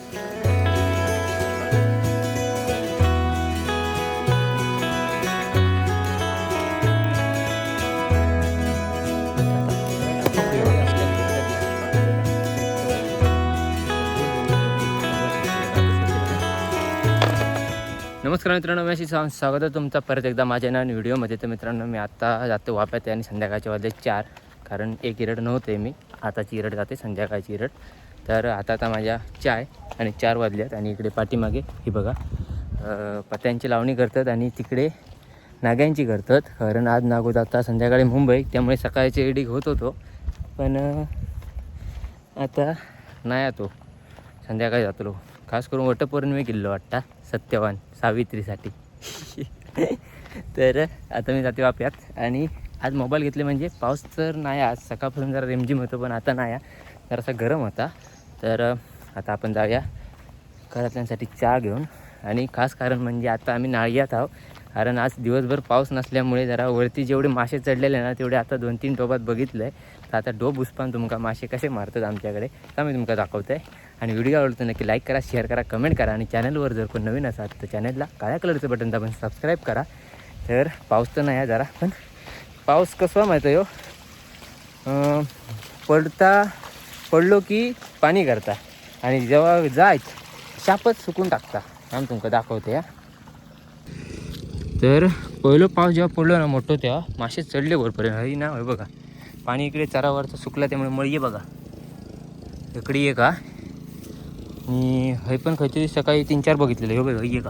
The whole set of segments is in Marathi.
नमस्कार मित्रांनो, मी स्वागत आहे तुमचं परत एकदा माझ्या नवीन व्हिडिओमध्ये. तर मित्रांनो, मी आत्ता जातो वाप्यात आणि संध्याकाळचे वाजले 4, कारण एक इरड नव्हते मी, आताची इरड जाते संध्याकाळची इरड. तर आता माझ्या चाय आणि 4 वाजल्यात आणि इकडे पाठीमागे ही बघा पत्यांची लावणी करतात आणि तिकडे नाग्यांची करतात. कारण आज नागोत आता संध्याकाळी मुंबई, त्यामुळे सकाळची एडिक होत होतो, पण आता नाही येतो, संध्याकाळी जातो. खास करून वटपौर्णिमे किल्लो वाटता सत्यवान सावित्रीसाठी. तर आता मी जाते वाप्यात आणि आज मोबाईल घेतले म्हणजे पाऊस तर नाही, आज सकाळपासून जरा रिमझिम होतो पण आता नाही, जरासा गरम होता. तर आता आपण जाऊया घरातल्यांसाठी चहा घेऊन. आणि खास कारण म्हणजे आता आम्ही नाळ्यात आहोत, कारण आज दिवसभर पाऊस नसल्यामुळे जरा वरती जेवढे मासे चढलेले ना तेवढे आता 2-3 टोपात बघितलं आहे. तर आता डोब उस्पान तुमका मासे कसे मारतात आमच्याकडे तर मी तुमका दाखवतो आहे. आणि व्हिडिओ आवडतो नक्की लाईक करा, शेअर करा, कमेंट करा. आणि चॅनलवर जर कोण नवीन असाल तर चॅनलला काळ्या कलरचं बटन दाबून सबस्क्राईब करा. तर पाऊस तर नाही आहे जरा, पण पाऊस कसं माहीत आहे हो, पडलो की पाणी करता आणि जेव्हा जायच शापच सुकून टाकता. आम्ही तुमका दाखवते या. तर पहिलं पाऊस जेव्हा पडलो ना मोठं, तेव्हा मासे चढले वरपर्यंत. हई ना होय बघा, पाणी इकडे चरावरचं सुकलं त्यामुळे मळी बघा इकडे ये का. आणि हय पण काहीतरी सकाळी 3-4 बघितलेलं हो बघा, ये का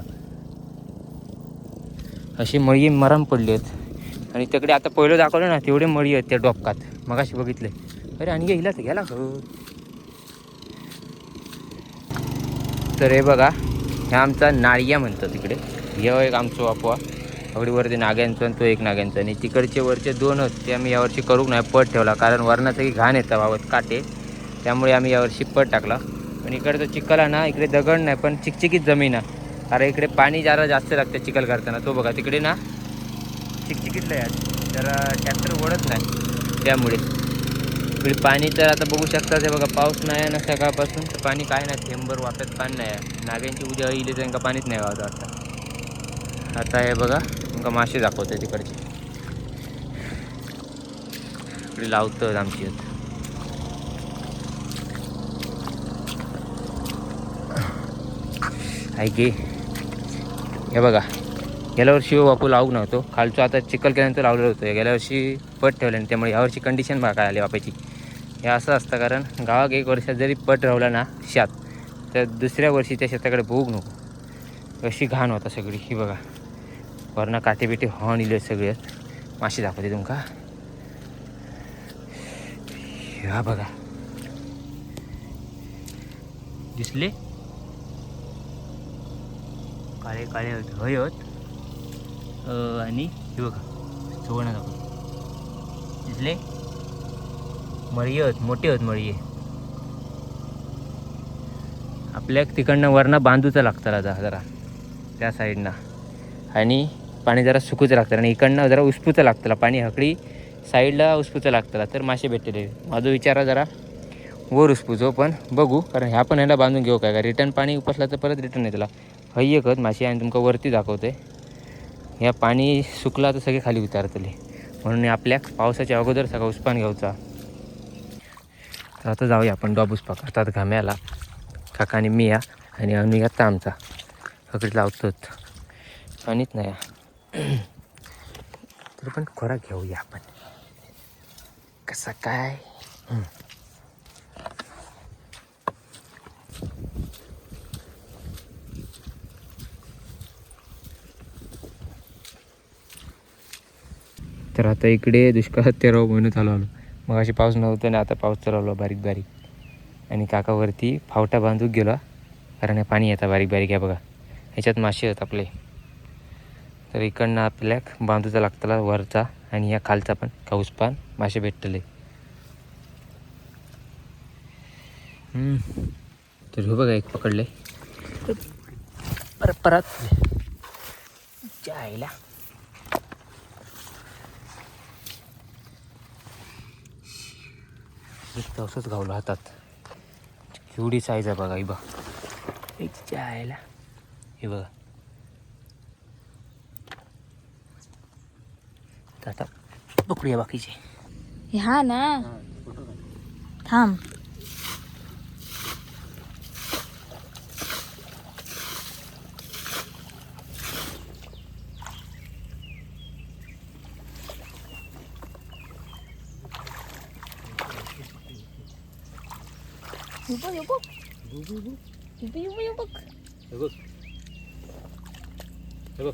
अशी मळी मरम पडली आहेत. आणि तिकडे आता पहिलं दाखवलं ना तेवढे मळी आहेत त्या डोपकात, मगाशी बघितले. अरे आणि गेला तर गेला हो. तर हे बघा, ह्या आमचा नाळिया म्हणतात तिकडे. हे एक आमचं वापवा आवडीवरती नाग्यांचं आणि तो एक नाग्यांचं. आणि तिकडचे वरचे 2 आहेत ते आम्ही यावर्षी करूक नाही, पट ठेवला, कारण वरणाचं की घाण येतं वावत काटे, त्यामुळे आम्ही यावर्षी पट टाकला. पण इकडचं चिखल आहे ना, इकडे दगड नाही पण चिकचिकीत जमीन आहे, कारण इकडे पाणी जरा जास्त लागतं चिखल करताना. तो बघा तिकडे ना चिकचिकीतलं आहे, तर ट्रॅक्टर ओढत नाही, त्यामुळे इकडे पाणी तर आता बघू शकता. ते बघा पाऊस नाही आहे ना सकाळपासून, तर पाणी काय नाही, थेंबर वाप्यात पाणी नाही आहे. नाग्यांची उद्या येईल त्यांना पाणीच नाही वाहत आता. आता हे बघा तुमका मासे दाखवते तिकडचे, इकडे लावतं आमची आहे गे. हे बघा गेल्या वर्षी वापू लावू नव्हतो, खालचं आता चिखल केल्यानंतर लावलेलं होतं. गेल्या वर्षी पट ठेवल्याने त्यामुळे यावर्षी कंडिशन बघा काय आली वापायची. हे असं असतं, कारण गावात एक वर्षात जरी पट रावला ना शेत, तर दुसऱ्या वर्षी त्या शेताकडे बघू नको, अशी घाण होता सगळी. ही बघा वरनं काटे बिटे हॉर्न इले सगळे मासे दाखवते तुमका. हा बघा दिसले काळे काळे हय होत. आणि हे बघा चवणं दाखवते, दिसले मळी आहेत, मोठे आहेत मळी. आपल्या तिकडनं वरनं बांधूचं लागतं जरा त्या साईडनं, आणि पाणी जरा सुकूचं लागतं. आणि इकडनं जरा उस्पूचं लागतं पाणी, हकडी साईडला उस्पूचं लागतं, तर मासे भेटले. माझं विचारा जरा वर उस्पूचो, पण बघू, कारण ह्या पण ह्याला बांधून घेऊ काय, रिटर्न पाणी उपसला तर परत रिटर्न येतला. हई एकच मासे आणि तुमका वरती दाखवते. ह्या पाणी सुकला तर सगळे खाली उतारतले, म्हणून आपल्या पावसाच्या अगोदर सगळं उस्पान घ्यायचा. तर आता जाऊया आपण डॉबूस पकडतात घाम्याला, काका आणि मी या आणि अनुयात आमचा हकडे लावतोच, पाणीच नाही तर पण खोराक घेऊया आपण कसा काय. तर आता इकडे दुष्काळात तेराव म्हणून आलो. मग अशी पाऊस नव्हतं ना, आता पाऊस चालवला बारीक बारीक. आणि काकावरती फावटा बांधूक गेला, कारण हे पाणी येतं बारीक बारीक. आहे बघा ह्याच्यात मासे आहेत आपले, तर इकडनं आपल्याक बांधूचा लागतला वरचा आणि या खालचा पण काऊस पान मासे भेटतले. तर हो बघा एक पकडले परत जायला. तसंच गावलं हातात, एवढी साईज आहे बघा. ही बा याच्या आईला हे बघा. तर आता पकडूया बाकीचे. हा ना थांब. युबक युबक युबक युबक युबक. हे बघ हे बघ.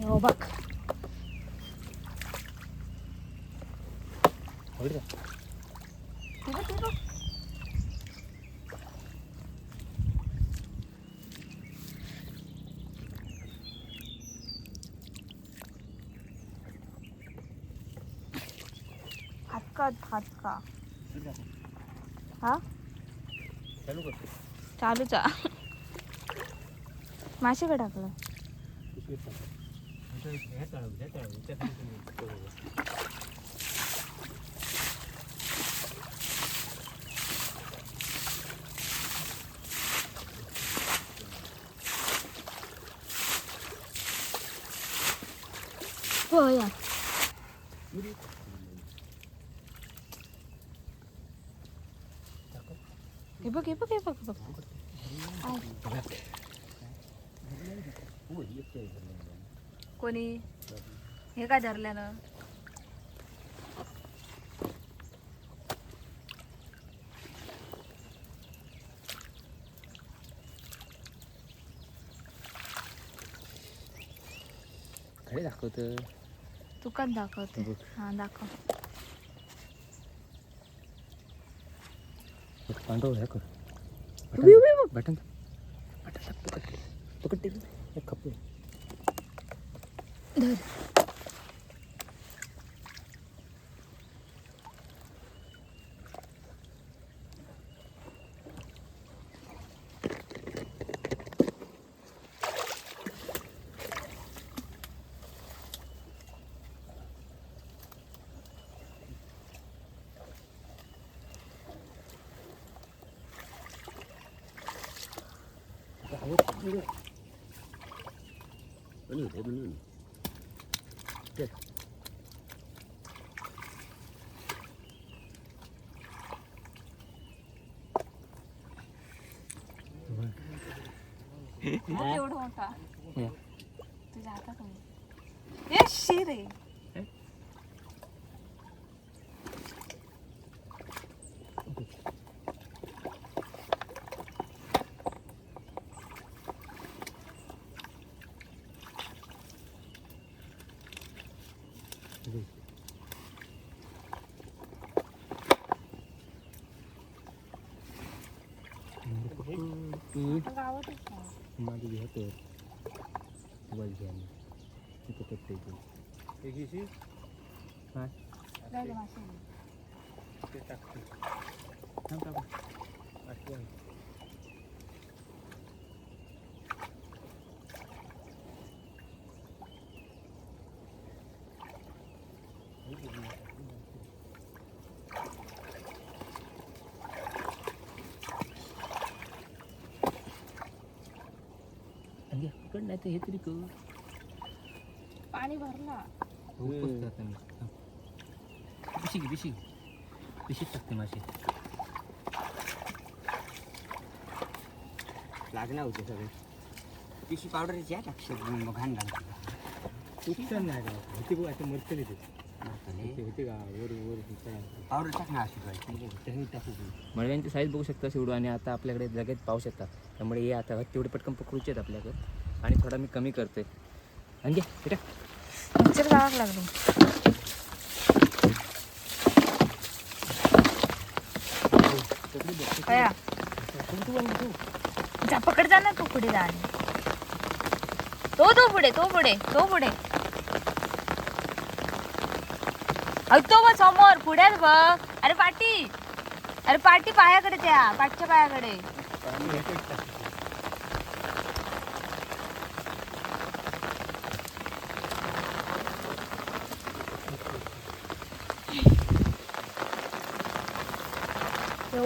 युबक बघितलं का? युबक युबक. हातका हा चालू करतो. चालूचा मासे का टाकलं. हो या हे बघ हे बघ हे बघ बघ. कोणी हे काय धरल्यानं. खडे दाखवतं. दुकान दाखवते. बघ. हा दाखव. पांडव हे कर. उभी, उभी, उभी. बटन बटन पकड पकड ते एक खपू. धर. एवढं मोठा तुझ्या हातात ये शी रे. गावातच माझी घेतो मोबाईल घ्या तिथं कट्टे ते घेशी हां ते टाकते थांब टाकू आठवण. पकड नाही तर हे तरी कर. पाणी भरला. पिशीत टाकते मासे. लागणार होते सगळे. पिशी पावडरची आहे टाकशे घाण घालतो. उत्तर नाही का होती बघ आता मरतं नाही ते होते का वर वर पावडर टाकणार अशी टाकू. मळव्यांची साईज बघू शकता शेवडू. आणि आता आपल्याकडे जगेत पाऊस येतात त्यामुळे हे आता तेवढे पटकन पकडूचे आहेत आपल्याकडे. आणि थोडा मी कमी करतोय. म्हणजे बेटा मिक्सर गावाक लागलो. कया जा पकड जा ना. तू पुढे जा. तो पुढे तो पुढे तो पुढे. तो बघ समोर पुढ्यात बघ. अरे पाटी पायाकडे. त्या पाठच्या पायाकडे.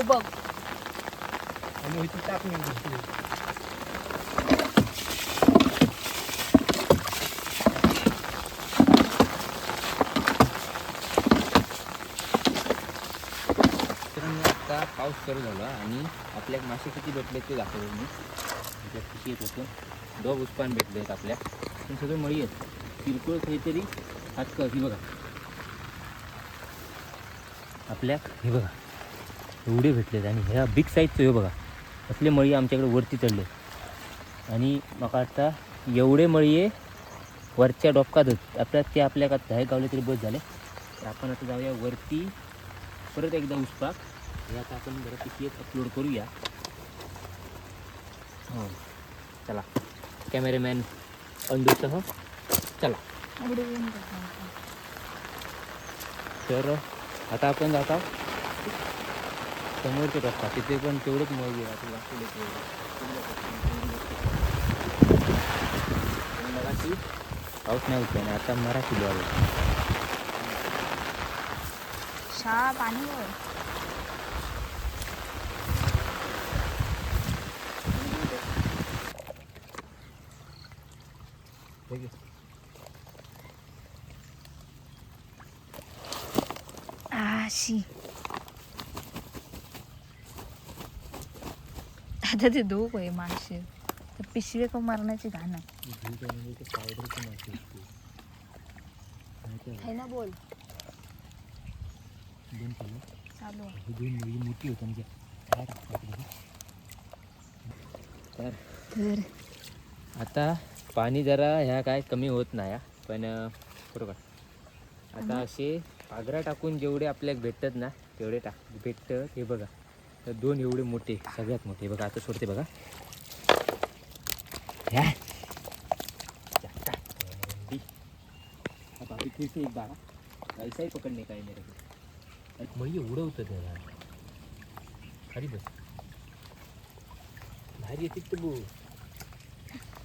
बघ आणि इथे टाक नाही. आता पाऊस सुरू झाला आणि आपल्या मासे किती भेटले ते दाखवले मी. आपल्या किती येत होतं 2 उसपान भेटले आहेत आपल्या, पण सगळे मळी आहेत. किरकोळ काहीतरी हातकं ही बघा आपल्या, हे बघा एवढे भेटलेत. आणि ह्या बिग साईजचं हे बघा असले मळी आमच्याकडे वरती चढले. आणि मग आता एवढे मळी आहे वरच्या डोपकातच आपल्या, ते आपल्या का 10 गावले तरी बस झाले. तर आपण आता जाऊया वरती परत एकदा उसपाक. हे आता आपण बऱ्यापैकी अपलोड करूया. हो चला, कॅमेरामॅन अंडूसह चला. तर आता आपण जात आहोत समोरच्या टप्पा, तिथे पण तेवढंच मग मराठी पाऊस नाही उठला आणि आता मराठी लिहावं. शा पाणी हो. आशी आता ते धूप आहे मासे तर पिशवे का मारण्याची घाण आहे ना. बोल चालू मोठी होती तर आता पाणी जरा ह्या काय कमी होत नाही पण बरोबर. आता असे पागरा टाकून जेवढे आपल्याला भेटतात ना तेवढे भेटतं. हे बघा तर 2 एवढे मोठे, सगळ्यात मोठे बघा. आता सोडते बघा ह्या बाबी फिर से एक बारा ऐसा ही पकडणे काय मेरे को. मळी एवढं होतं त्याला खाली बस बाहेर येते तर बो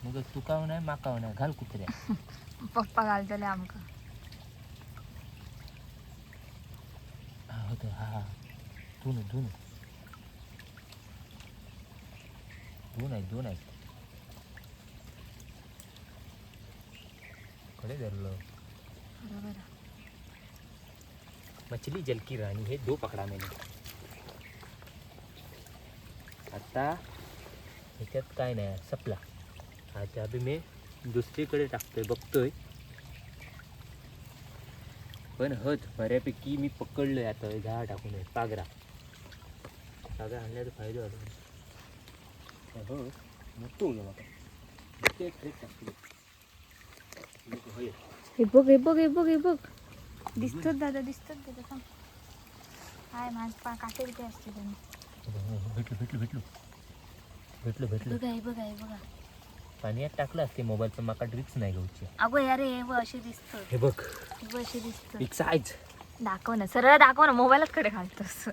मग तुकाव नाही माकाव नाही घाल कुत्र्या. पप्पा घालतले आमका. हा होतं हा दोन दोन दोन आहेत कडे धरलं. बरोबर. मछली जल की रानी हे 2 पकडा मैंने. आता ह्याच्यात काय नाही सपला. आता अभि मी दुसरीकडे टाकतोय बघतोय पण हत बऱ्यापैकी मी पकडलोय. आता झाड टाकून पागरा आणण्याचा फायदा झाला. हो मोठं होईल आता हे बघ हे बघ हे बघ हे बघ दिसतात दादा दिसतात दादा थांब. हाय माझ काटे बिटे असते त्यांनी. भेटलो बघा हे बघा हे बघा पाण्यात टाकलं असते मोबाईल पण माका ड्रिक्स नाही घ्यायची. अगो यारे हे बघ असे दिसतं. हे बघ हे बघ असे दिसतं. बिग साईज दाखव ना सरळ दाखव ना मोबाईलच कडे घालतोस.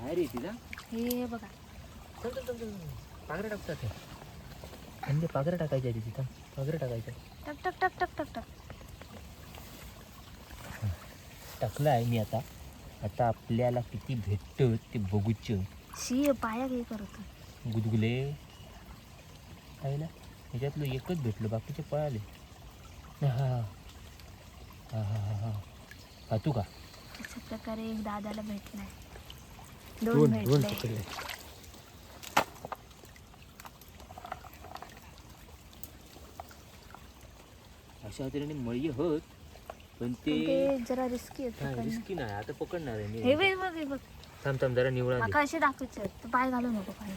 रे तिला हे बघा पागरा टाकतात हे म्हणजे पागरा टाकायच्या तिथं पागरा टाकायचं. टक टक टक टक टक टक टाकलं आहे मी. आता आता आपल्याला किती भेटतं ते बघूच. शी पाया हे करत गुदगुले खायला ह्याच्यातलं एकच भेटलं बाकीचे पळाले. हा हा हा हा हा पाहतू का अशा प्रकारे एक दादाला भेटलाय. दोन भेटले. पकडले. अशा तऱ्हेने मळी होत पण ते जरा रिस्की आहे. रिस्की नाही. आता पकडणार आहे हे मी. बघ हे बघ थांब थांब जरा निवडा माका असे दाखवायचे तू पाय घालू नको पाय.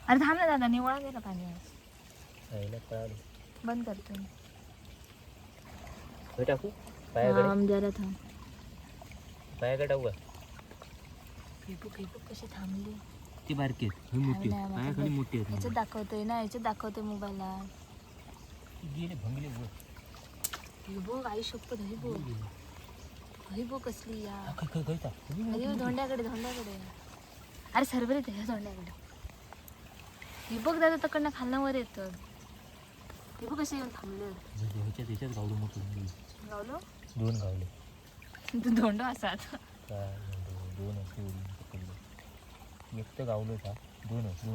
अरे थांब ना दादा निवळा गेला पाणी खायला पळाले. बंद करतो मी. हे टाकू पायाकडे थांब जरा थांब. पायाकडे टाकू का हे बघ कशी थांबली. ती बारकी आहेत. हे मोठी आहेत. पायाखाली मोठी आहेत. याच्यात दाखवतोय ना याच्यात दाखवतोय मोबाईलला. गेले भंगले वर. हे बघ आई शपथ हे बघ हे बघ कसली या काय अरे धोंड्याकडे अरे सरबरीत आहे धोंड्याकडे. हे बघ दादा तकडनं खालना वर येतं. हे बघ कसे येऊन थांबले. ह्याच्यात गावलं मोठं गावलो 2 गावले. तू धोंड असा काय असे उडून पकडले. एक तर गावलं का दोनच.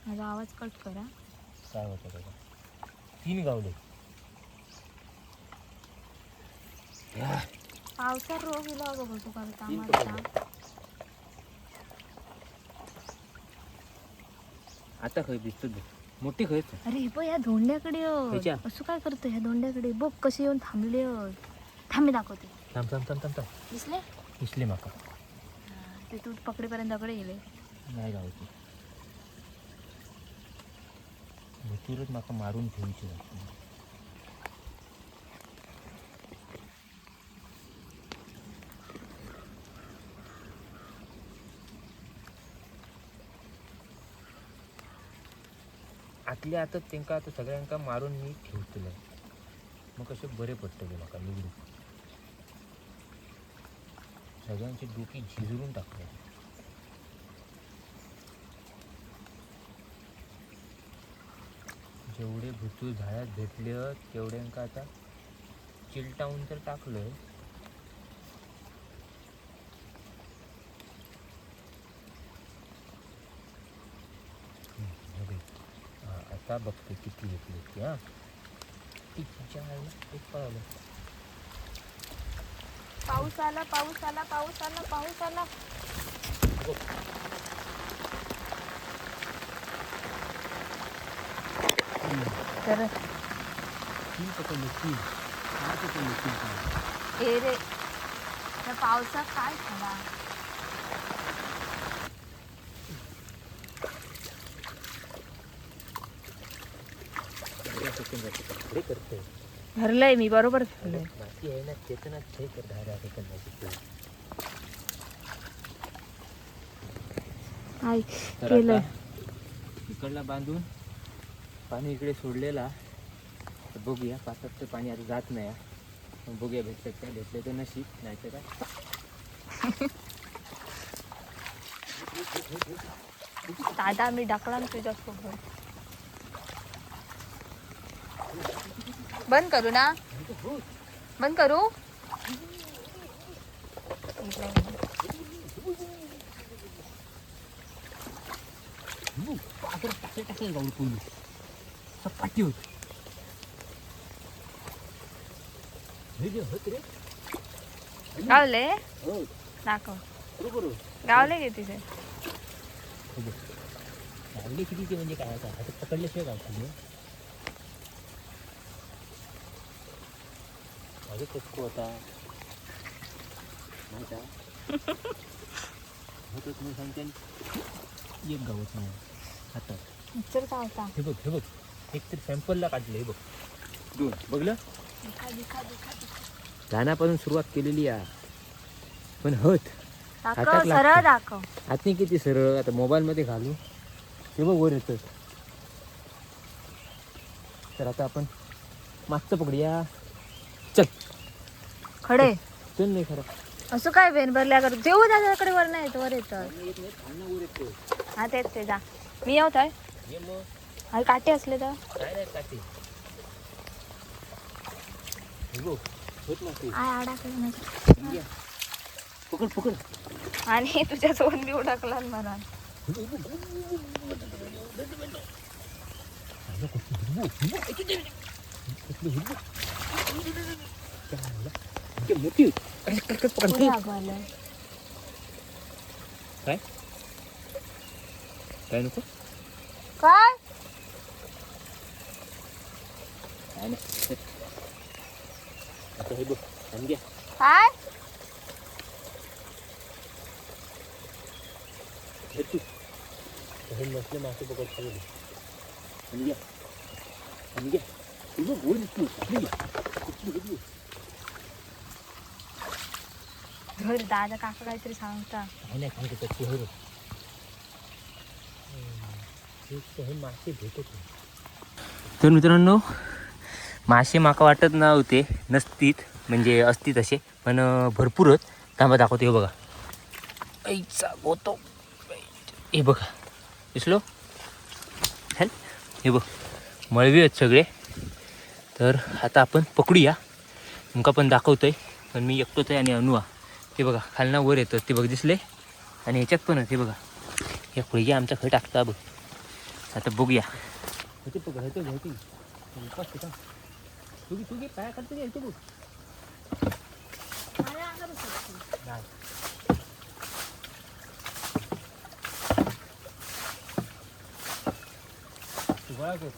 माझा आवाज कट करा. काय होतं त्याचा 3 गावले. पावसात रोग गेला बघ तू करता आम्हाला. आता खय दिसतो मोठी खय. अरे हे बघ या धोंड्याकडे ह्याच्या? असं काय करतो ह्या धोंड्याकडे बघ कसे येऊन थांबले. थांबे दाखवते. थांब दिसले दिसले माका. ते तू पकडेपर्यंत दगडे गेले. नाही गावते भरपूरच माका मारून ठेवायची लागते. आतल्या आता तेंका आता सगळ्यांका मारून मी ठेवतलो. मग कसे बरे पडटले म्हाका निवडून. सगळ्यांची डोकी झिजरून टाकले. जेवढे भुतू झाडात भेटले तेवढ्यांका आता चिलटावून तर टाकलंय. आता बघते किती घेतली ती. हा तिच्या एक पळालं. पाऊस आला. तर तीन पकडले 3. ए रे त्या पावसात काय झाला. करते भरलंय मी बरोबर भरलंय. माती आहे ना चेतनात हे कर 10 सेकंदाची. काय तर केलंय. आता इकडला बांधून पाणी इकडे सोडलेला. तर बघूया पातात तर पाणी आता जात नाही. पण बघूया भेटतं काय. भेटले तर नशीब नाही तर काय. दादा मी डाकला ना तुझ्यासोबत. बंद करू ना. बंद करू. टाकले गावड पूर्ण सपाटी होत. गावले दाखव. गावले गे तिथे. गावले किती ते म्हणजे काय आता पकडल्याशिवाय गावतो. माझे कसको होता माहिती होतच मी सांगते. एक गावत नाही हातात. मिक्सर का होता. हे बघ एक तर सॅम्पलला काढलं. हे बघ 2 बघलं. गाण्यापासून सुरुवात केलेली आहे पण होत दाखव सरळ दाखव. हातनी किती सरळ. आता मोबाईलमध्ये घालू. हे बघ वर येतं. तर आता आपण मागचं पकडूया. चल खडे चल. नाही खरं असं काय बेन भरल्या कर. जेऊ दादाकडे वर नाही येत. वर येतं. हा तेच ते जा. मी येऊ थाय. अरे काटे असले तर आय अडकलं. पकड आणि तुझ्यासोबत मी उडकला मला. मोठी काय काय नको काय आता हे बघ घ्या. काय हे नसले मासे पकड खाली घ्या. घर दादा काका काहीतरी सांगता. नाही सांगतो कच्ची हो. हे मासे भेटत. तर मित्रांनो मासे माका वाटत नव्हते नसतीत म्हणजे असतील तसे पण भरपूरच. थांबा दाखवतो. हे बघा ऐचा गोतो. हे बघा दिसलो. हॅल हे बघ मळवी आहेत सगळे. तर आता आपण पकडूया. तुमका पण दाखवतोय पण मी एकटोच आहे आणि अनुवा. ते बघा खालना वर येतं. ते बघ दिसले आणि ह्याच्यात पण आहे बघा, या खुळगी आमचा खळ टाकता बघ. आता बघूया होते बघ, होते होती तुझी पाया करते येते बघ. माझ्या अंगात होतं. नाही. तू गोळा कर.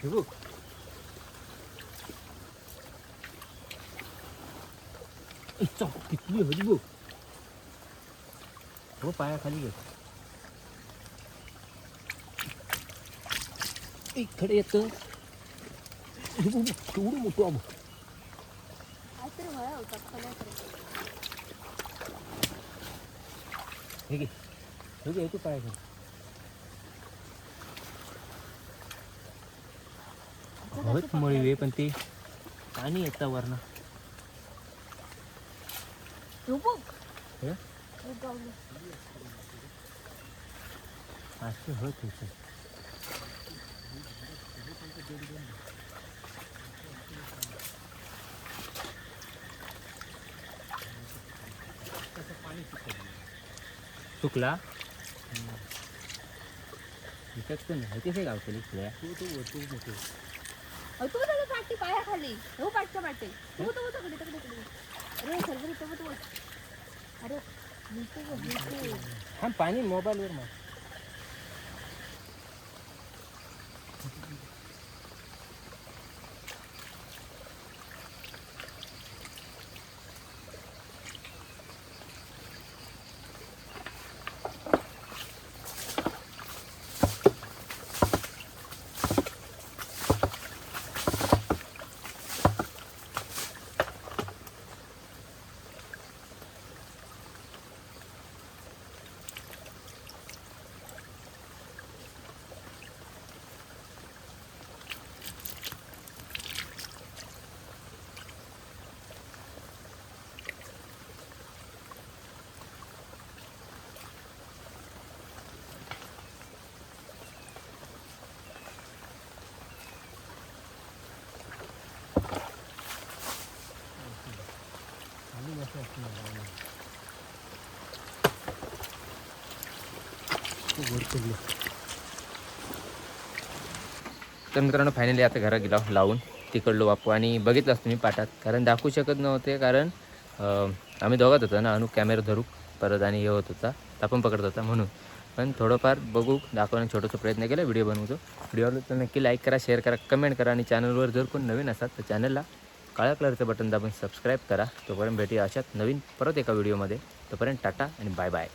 हे बघ. किती होती बघ. हो पाया खाली घे. इकडे येतं केवढं मोठं आबो. काहीतरी व्हाया होता खाल्या करत. हे घे, हे घे, तू पाया खाली. होत मुळे वे पण ते पाणी येतं वरनं. हो बघ. हे? हे गावलं. असं होत होतं. चुकला इथंच पण होते गावतली खुल्या. तू त्याचं पाठी पाया खाली. हो पाठच्या पाठी. तू तकडे तकडे तकडे. अरे सरबरी तू. अरे नीचे. हा पाणी मोबाईलवर मग. तर मित्रांनो फायनली आता घरा गेला लावून तिकडलो बापू. आणि बघितलंच तुम्ही पाठात, कारण दाखवू शकत नव्हते, कारण आम्ही दोघात होतो ना, अनु कॅमेरा धरू परत आणि हे होत होता, आपण पकडत होता म्हणून. पण थोडंफार बघू दाखवण्याचा छोटासा प्रयत्न केला, व्हिडिओ बनवतो. व्हिडिओला तर नक्की लाईक करा, शेअर करा, कमेंट करा. आणि चॅनलवर जर कोण नवीन असाल तर चॅनलला काळ्या कलरचं बटन दाबून सबस्क्राईब करा. तोपर्यंत भेटूया अशात नवीन परत एका व्हिडिओमध्ये. तोपर्यंत टाटा आणि बाय बाय.